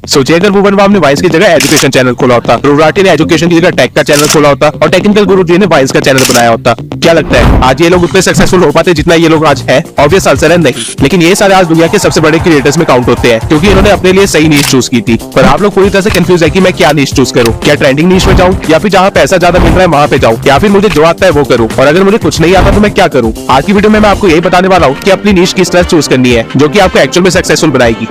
सोचिए अगर भुवन बाम ने वाइस की जगह एजुकेशन चैनल खोला होता, रुराटी ने एजुकेशन की जगह टेक का चैनल खोला होता और टेक्निकल गुरुजी ने वाइस का चैनल बनाया होता, क्या लगता है आज ये लोग उतने सक्सेसफुल हो पाते जितना ये लोग आज है? ऑब्वियस आंसर है नहीं। लेकिन ये सारे आज दुनिया के सबसे बड़े क्रिएटर्स में काउंट होते हैं क्योंकि इन्होंने अपने लिए सही नीश चूज की थी। पर आप लोग पूरी तरह से कंफ्यूज है कि मैं क्या नीश चूज करूं, क्या ट्रेंडिंग नीश में जाऊं या फिर जहां पैसा ज्यादा मिल रहा है वहां पे जाऊं, या फिर मुझे जो आता है वो करूं, और अगर मुझे कुछ नहीं आता तो मैं क्या करूं? आज की वीडियो में मैं आपको यही बताने वाला हूं कि अपनी नीश किस तरह चूज करनी है जो कि आपको एक्चुअल में सक्सेसफुल बनाएगी।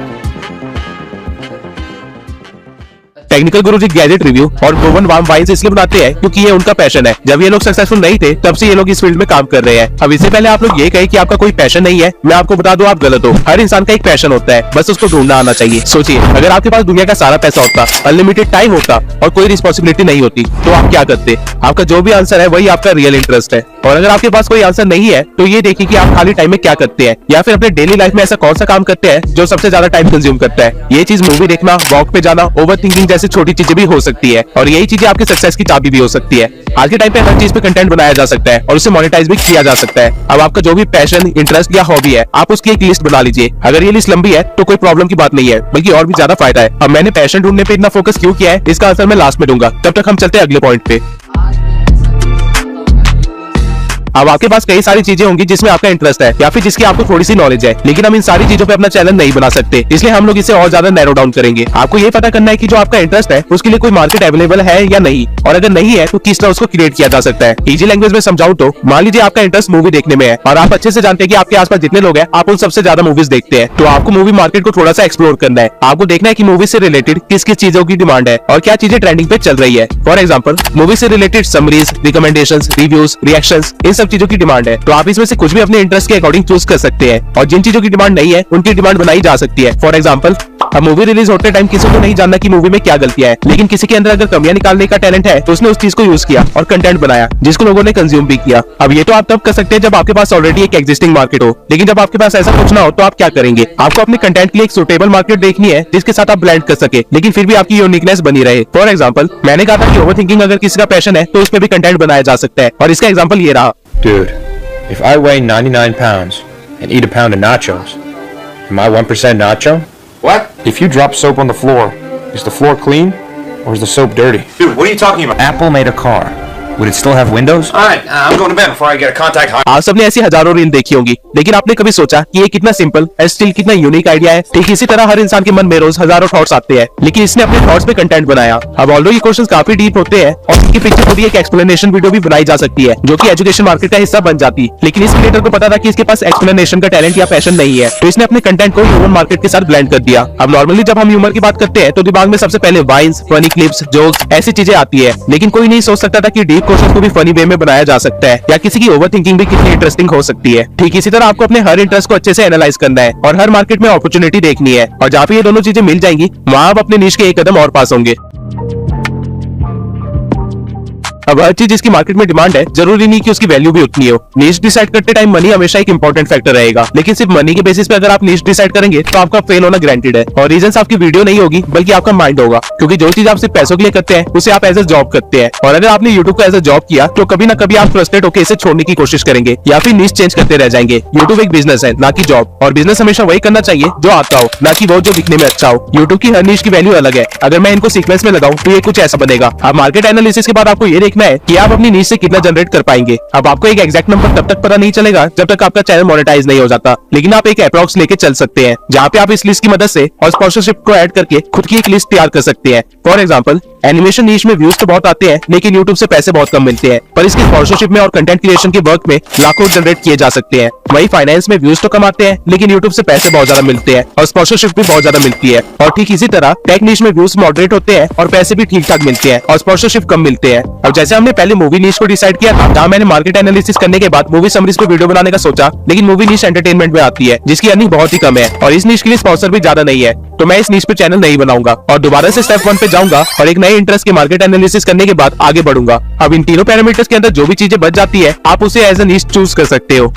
टेक्निकल गुरुजी गैजेट रिव्यू और भुवन बाम वाइस इसलिए बनाते हैं क्योंकि ये उनका पैशन है। जब ये लोग सक्सेसफुल नहीं थे तब से ये लोग इस फील्ड में काम कर रहे हैं। अब इससे पहले आप लोग ये कहें कि आपका कोई पैशन नहीं है, मैं आपको बता दूं आप गलत हो। हर इंसान का एक पैशन होता है, बस उसको ढूंढना आना चाहिए। सोचिए अगर आपके पास दुनिया का सारा पैसा होता, अनलिमिटेड टाइम होता और कोई रिस्पॉन्सिबिलिटी नहीं होती तो आप क्या करते? आपका जो भी आंसर है वही आपका रियल इंटरेस्ट है। और अगर आपके पास कोई आंसर नहीं है तो ये देखिए कि आप खाली टाइम में क्या करते हैं, या फिर अपने डेली लाइफ में ऐसा कौन सा काम करते हैं जो सबसे ज्यादा टाइम कंज्यूम करता है। ये चीज मूवी देखना, वॉक पे जाना, ओवर थिंकिंग जैसी छोटी चीजें भी हो सकती है, और यही चीजें आपके सक्सेस की चाबी भी हो सकती है। आज के टाइम पे हर चीज पे कंटेंट बनाया जा सकता है और उसे मोनेटाइज भी किया जा सकता है। अब आपका जो भी पैशन, इंटरेस्ट या हॉबी है, आप उसकी एक लिस्ट बना लीजिए। अगर ये लिस्ट लंबी है तो कोई प्रॉब्लम की बात नहीं है, बल्कि और भी ज्यादा फायदा है। अब मैंने पैशन ढूंढने पे इतना फोकस क्यों किया है इसका आंसर मैं लास्ट में दूंगा। तब तक हम चलते हैं अगले पॉइंट पे। अब आपके पास कई सारी चीजें होंगी जिसमें आपका इंटरेस्ट है या फिर जिसकी आपको थोड़ी सी नॉलेज है, लेकिन हम इन सारी चीजों पे अपना चैनल नहीं बना सकते, इसलिए हम लोग इसे और ज्यादा नैरो डाउन करेंगे। आपको ये पता करना है कि जो आपका इंटरेस्ट है उसके लिए कोई मार्केट अवेलेबल है या नहीं, और अगर नहीं है तो किस तरह उसको क्रिएट किया जा सकता है। इजी लैंग्वेज में समझाऊं तो मान लीजिए आपका इंटरेस्ट मूवी देखने में है और आप अच्छे से जानते हैं कि आपके आसपास जितने लोग हैं आप उन सबसे ज्यादा मूवीज देखते हैं, तो आपको मूवी मार्केट को थोड़ा सा एक्सप्लोर करना है। आपको देखना है कि मूवी से रिलेटेड किस किस चीजों की डिमांड है और क्या चीजें ट्रेंडिंग पे चल रही है। फॉर एग्जाम्पल मूवी से related summaries, recommendations, reviews, reactions, इन सब चीजों की डिमांड है, तो आप इसमें से कुछ भी अपने इंटरेस्ट के अकॉर्डिंग चूज कर सकते हैं। और जिन चीजों की डिमांड नहीं है उनकी डिमांड बनाई जा सकती है। फॉर एग्जाम्पल अब मूवी रिलीज होते टाइम किसी को नहीं जानना कि मूवी में क्या गलतियां है, लेकिन किसी के अंदर अगर कमियां निकालने का टैलेंट है तो उसने उस चीज को यूज किया और कंटेंट बनाया जिसको लोगों ने कंज्यूम भी किया। अब ये तो आप तब कर सकते हैं जब आपके पास ऑलरेडी एक एग्जिस्टिंग मार्केट हो, लेकिन जब आपके पास ऐसा कुछ ना हो तो आप क्या करेंगे? आपको अपने कंटेंट के लिए एक सुटेबल मार्केट देखनी है जिसके साथ आप ब्लेंड कर सके लेकिन फिर भी आपकी यूनिकनेस बनी रहे। फॉर एग्जाम्पल मैंने कहा था कि ओवरथिंकिंग अगर किसी का पैशन है तो उस पर भी कंटेंट बनाया जा सकता है, और इसका एग्जाम्पल ये रहा। If I weigh 99 pounds and eat a pound of nachos, am I 1% nacho? What? If you drop soap on the floor, is the floor clean or is the soap dirty? Dude, what are you talking about? Apple made a car. Would it still have windows? Alright, I'm going to bed before I get a contact high. आप सबने ऐसी हजारों reel देखी होंगी, लेकिन आपने कभी सोचा कि ये कितना सिंपल और स्टिल कितना यूनिक आइडिया है? ठीक इसी तरह हर इंसान के मन में रोज हजारों थॉट्स आते हैं, लेकिन इसने अपने थॉट्स पे कंटेंट बनाया। अब ऑल्दो ये क्वेश्चंस काफी डीप होते हैं और इनकी पिक्चर पूरी एक एक्सप्लेनेशन वीडियो भी बनाई जा सकती है जो कि एजुकेशन मार्केट का हिस्सा बन जाती, लेकिन इस क्रिएटर को पता था कि इसके पास एक्सप्लेनेशन का टैलेंट या पैशन नहीं है, तो इसने अपने कंटेंट को ह्यूमन मार्केट के साथ ब्लेंड कर दिया। अब नॉर्मली जब हम ह्यूमर की बात करते हैं तो दिमाग में सबसे पहले वाइन्स, फनी क्लिप्स, जोक्स ऐसी चीजें आती है, लेकिन कोई नहीं सोच सकता था कि डीप क्वेश्चन को भी फनी वे में बनाया जा सकता है, या किसी की ओवर थिंकिंग भी कितनी इंटरेस्टिंग हो सकती है। ठीक इसी तरह आपको अपने हर इंटरेस्ट को अच्छे से एनालाइज करना है और हर मार्केट में अपॉर्चुनिटी देखनी है, और जहाँ पे ये दोनों चीजें मिल जाएंगी वहाँ आप अपने नीश के एक कदम और पास होंगे। अब हर चीज जिसकी मार्केट में डिमांड है जरूरी नहीं कि उसकी वैल्यू भी उतनी हो। नीश डिसाइड करते टाइम मनी हमेशा एक इंपॉर्टेंट फैक्टर रहेगा, लेकिन सिर्फ मनी के बेसिस पे अगर आप नीश डिसाइड करेंगे तो आपका फेल होना गारंटीड है। और रीजन आपकी वीडियो नहीं होगी बल्कि आपका माइंड होगा, क्योंकि जो चीज आप सिर्फ पैसों के लिए करते हैं उसे आप एज ए जॉब करते हैं, और अगर आपने यूट्यूब को एज ए जॉब किया तो कभी ना कभी आप फ्रस्ट्रेट होकर इसे छोड़ने की कोशिश करेंगे या फिर नीश चेंज करते रह जाएंगे। यूट्यूब एक बिजनेस है ना कि जॉब, और बिजनेस हमेशा वही करना चाहिए जो आता हो, ना कि वो जो दिखने में अच्छा हो। यूट्यूब की हर नीश की वैल्यू अलग है, अगर मैं इनको सीक्वेंस में लगाऊं तो ये कुछ ऐसा बनेगा। अब मार्केट एनालिसिस के बाद आपको ये देखना है कि आप अपनी नीश से कितना जनरेट कर पाएंगे। अब आपको एक एग्जैक्ट नंबर तब तक पता नहीं चलेगा जब तक आपका चैनल मोनेटाइज नहीं हो जाता, लेकिन आप एक अप्रॉक्स लेके चल सकते हैं जहाँ पे आप इस लिस्ट की मदद से और स्पॉन्सरशिप को ऐड करके खुद की एक लिस्ट तैयार कर सकते हैं। फॉर एग्जाम्पल एनिमेशन नीश में व्यूज तो बहुत आते हैं लेकिन यूट्यूब से पैसे बहुत कम मिलते हैं, पर इसकी स्पॉन्सरशिप में और कंटेंट क्रिएशन के वर्क में लाखों जनरेट किए जा सकते हैं। वही फाइनेंस में व्यूज तो कम आते हैं लेकिन यूट्यूब से पैसे बहुत ज्यादा मिलते हैं और स्पॉन्सरशिप भी बहुत ज्यादा मिलती है। और ठीक इसी तरह टेक नीश में व्यूज मॉडरेट होते हैं और पैसे भी ठीक ठाक मिलते हैं और स्पॉन्सरशिप कम मिलते हैं। अब जैसे हमने पहले मूवी नीश को डिसाइड किया था, जहाँ मैंने मार्केट एनालिसिस करने के बाद मूवी समरीज पे वीडियो बनाने का सोचा, लेकिन मूवी नीश एंटरटेनमेंट में आती है जिसकी अर्निंग बहुत ही कम है और इस नीश के लिए स्पॉन्सर भी ज्यादा नहीं है, तो मैं इस नीश पे चैनल नहीं बनाऊंगा और दोबारा से स्टेप 1 पे जाऊंगा और एक नए इंटरेस्ट के मार्केट एनालिसिस करने के बाद आगे बढ़ूंगा। अब इन तीनों पैरामीटर्स के अंदर जो भी चीजें बच जाती है आप उसे एज ए नीश चूज कर सकते हो।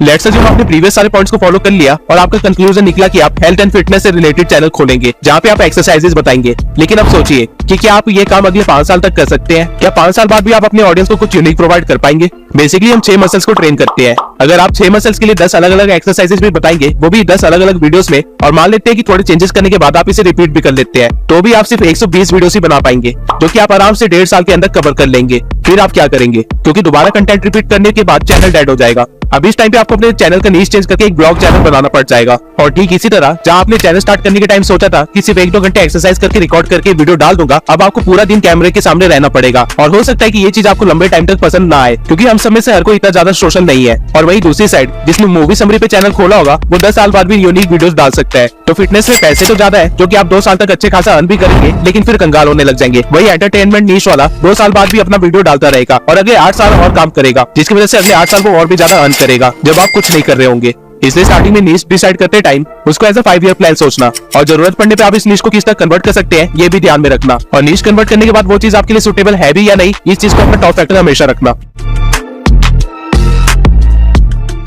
लेट्स अज्यूम आपने प्रीवियस सारे पॉइंट्स को फॉलो कर लिया और आपका कंक्लूजन निकला कि आप हेल्थ एंड फिटनेस से रिलेटेड चैनल खोलेंगे जहाँ पे आप एक्सरसाइजेस बताएंगे, लेकिन अब सोचिए कि क्या आप ये काम अगले 5 साल तक कर सकते हैं? क्या 5 साल बाद भी आप अपने ऑडियंस को कुछ यूनिक प्रोवाइड कर पाएंगे? बेसिकली हम 6 मसल्स को ट्रेन करते हैं। अगर आप 6 मसल्स के लिए 10 अलग अलग एक्सरसाइजेस भी बताएंगे, वो भी 10 अलग अलग वीडियोस में, और मान लेते हैं कि थोड़े चेंजेस करने के बाद आप इसे रिपीट भी कर लेते हैं, तो भी आप सिर्फ 120 वीडियोस ही बना पाएंगे, जो कि आप आराम से 1.5 साल के अंदर कवर कर लेंगे। फिर आप क्या करेंगे? क्योंकि दोबारा कंटेंट रिपीट करने के बाद चैनल डेड हो जाएगा। अब इस टाइम पे आपको अपने चैनल का नीश चेंज करके एक ब्लॉग चैनल बनाना पड़ जाएगा। और ठीक इसी तरह जहां आपने चैनल स्टार्ट करने के टाइम सोचा था कि सिर्फ 1-2 घंटे एक्सरसाइज करके रिकॉर्ड करके वीडियो डाल दूंगा, अब आपको पूरा दिन कैमरे के सामने रहना पड़ेगा। और हो सकता है कि ये चीज आपको लंबे टाइम तक पसंद ना आए, क्योंकि हम सब में से हर कोई इतना ज्यादा सोशल नहीं है। और वही दूसरी साइड, जिसने मूवी समरी पे चैनल खोला होगा, वो 10 साल बाद भी यूनिक वीडियोस डाल सकता है। तो फिटनेस में पैसे तो ज्यादा है, जो कि आप 2 साल तक अच्छे खासा अर्न भी करेंगे, लेकिन फिर कंगाल होने लग जाएंगे। वही एंटरटेनमेंट नीश वाला 2 साल बाद भी अपना वीडियो डालता रहेगा और अगले 8 साल और काम करेगा, जिसकी वजह से अगले 8 साल वो और भी ज्यादा अर्न करेगा, जब आप कुछ नहीं कर रहे होंगे। इसलिए स्टार्टिंग में नीश डिसाइड करते टाइम उसको एज अ 5 ईयर प्लान सोचना, और जरूरत पड़ने पे आप इस नीश को किस तरह कन्वर्ट कर सकते हैं, ये भी ध्यान में रखना। और नीश कन्वर्ट करने के बाद वो चीज आपके लिए सुटेबल है भी या नहीं, इस चीज को अपना टॉप फैक्टर हमेशा रखना।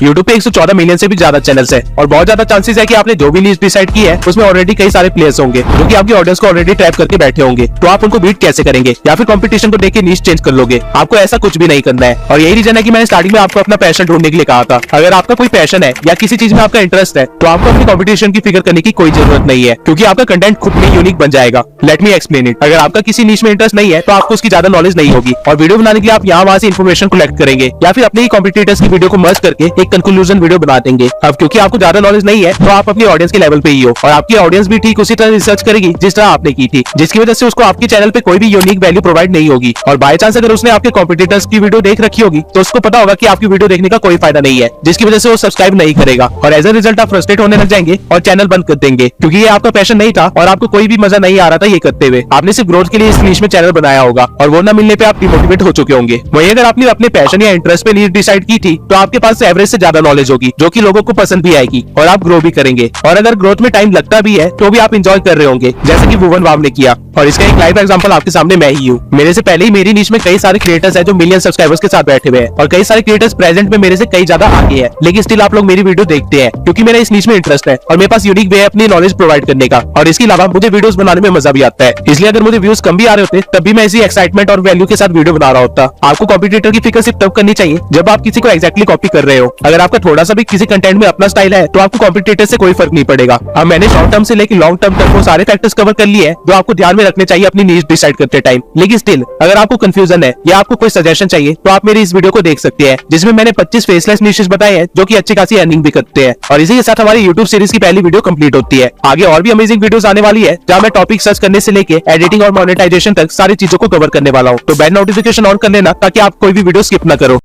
YouTube पे 114 मिलियन से भी ज्यादा चैनल्स है, और बहुत ज्यादा चांसेस है कि आपने जो भी नीश डिसाइड की है उसमें ऑलरेडी कई सारे प्लेयर्स होंगे, जो कि आपकी ऑडियंस को ऑलरेडी ट्रैप करके बैठे होंगे। तो आप उनको बीट कैसे करेंगे, या फिर कंपटीशन को देख के नीश चेंज कर लोगे? आपको ऐसा कुछ भी नहीं करना है। और यही रीजन है कि मैंने स्टार्टिंग में आपको अपना पैशन ढूंढने के लिए कहा था। अगर आपका कोई पैशन है या किसी चीज में आपका इंटरेस्ट है, तो आपको अपनी कंपटीशन की फिक्र करने की कोई जरूरत नहीं है, क्योंकि आपका कंटेंट खुद में यूनिक बन जाएगा। Let me explain it. अगर आपका किसी नीश में इंटरेस्ट नहीं है, तो आपको उसकी ज्यादा नॉलेज नहीं होगी, और वीडियो बनाने के लिए आप यहाँ वहां से इन्फॉर्मेशन कलेक्ट करेंगे, या फिर अपने ही कॉम्पिटिटर्स की वीडियो को मर्ज करके एक कंक्लूजन वीडियो बना देंगे। अब क्योंकि आपको ज्यादा नॉलेज नहीं है, तो आप अपनी ऑडियंस के लेवल पे ही हो, और आपकी ऑडियंस भी ठीक उसी तरह रिसर्च करेगी जिस तरह आपने की थी, जिसकी वजह से उसको आपके चैनल पे कोई भी यूनिक वैल्यू प्रोवाइड नहीं होगी। और बाय चांस अगर उसने आपके कॉम्पिटिटर्स की वीडियो देख रखी होगी, तो उसको पता होगा कि आपकी वीडियो देखने का कोई फायदा नहीं है, जिसकी वजह से वो सब्सक्राइब नहीं करेगा, और एज अ रिजल्ट आप फ्रस्ट्रेट होने लग जाएंगे और चैनल बंद कर देंगे, क्योंकि ये आपका पैशन नहीं था और आपको कोई भी मजा नहीं आ रहा था ये करते हुए। आपने सिर्फ ग्रोथ के लिए इस नीश में चैनल बनाया होगा, और वो न मिलने पे आप डिमोटिवेट हो चुके होंगे। वहीं अगर आपने अपने पैशन या इंटरेस्ट पे नीश डिसाइड की थी, तो आपके पास एवरेज से ज्यादा नॉलेज होगी, जो कि लोगों को पसंद भी आएगी, और आप ग्रो भी करेंगे। और अगर ग्रोथ में टाइम लगता भी है, तो भी आप एंजॉय कर रहे होंगे, जैसे कि भुवन वाव ने किया। और इसका एक लाइव एग्जांपल आपके सामने मैं ही हूँ। मेरे से पहले ही मेरी नीश में कई सारे क्रिएटर्स हैं जो मिलियन सब्सक्राइबर्स के साथ बैठे हुए हैं, और कई सारे क्रिएटर्स प्रेजेंट में मेरे से कई ज्यादा आगे हैं, लेकिन स्टिल आप लोग मेरी वीडियो देखते हैं, क्योंकि मेरा इस नीश में इंटरेस्ट है, और मेरे पास यूनिक वे है अपनी नॉलेज प्रोवाइड करने का। और इसके अलावा मुझे वीडियोस बनाने में मजा भी आता है, इसलिए अगर मुझे व्यूज कम भी आ रहे होते, तब भी मैं इसी एक्साइटमेंट और वैल्यू के साथ वीडियो बना रहा होता। आपको कॉम्पिटिटर की फिक्र सिर्फ तब करनी चाहिए जब आप किसी को एक्जैक्टली कॉपी कर रहे हो। अगर आपका थोड़ा सा भी किसी कंटेंट में अपना स्टाइल है, तो आपको कॉम्पिटिटर से कोई फर्क नहीं पड़ेगा। अब मैंने शॉर्ट टर्म से लेकर लॉन्ग टर्म तक वो सारे फैक्टर्स कवर कर लिए हैं जो आपको ध्यान में रखने चाहिए अपनी नीश डिसाइड करते टाइम। लेकिन स्टिल अगर आपको कंफ्यूजन है या आपको कोई सजेशन चाहिए, तो आप मेरी इस वीडियो को देख सकते हैं, जिसमें मैंने 25 फेसलेस नीशेस बताए हैं जो कि अच्छी खासी अर्निंग भी करते हैं। और इसी के साथ हमारी YouTube सीरीज की पहली वीडियो कंप्लीट होती है। आगे और भी अमेजिंग वीडियोस आने वाली है, जहां मैं टॉपिक सर्च करने से लेके एडिटिंग और मोनेटाइजेशन तक सारी चीजों को कवर करने वाला हूं। तो बेल नोटिफिकेशन ऑन कर लेना, ताकि आप कोई भी वीडियो स्किप ना करो।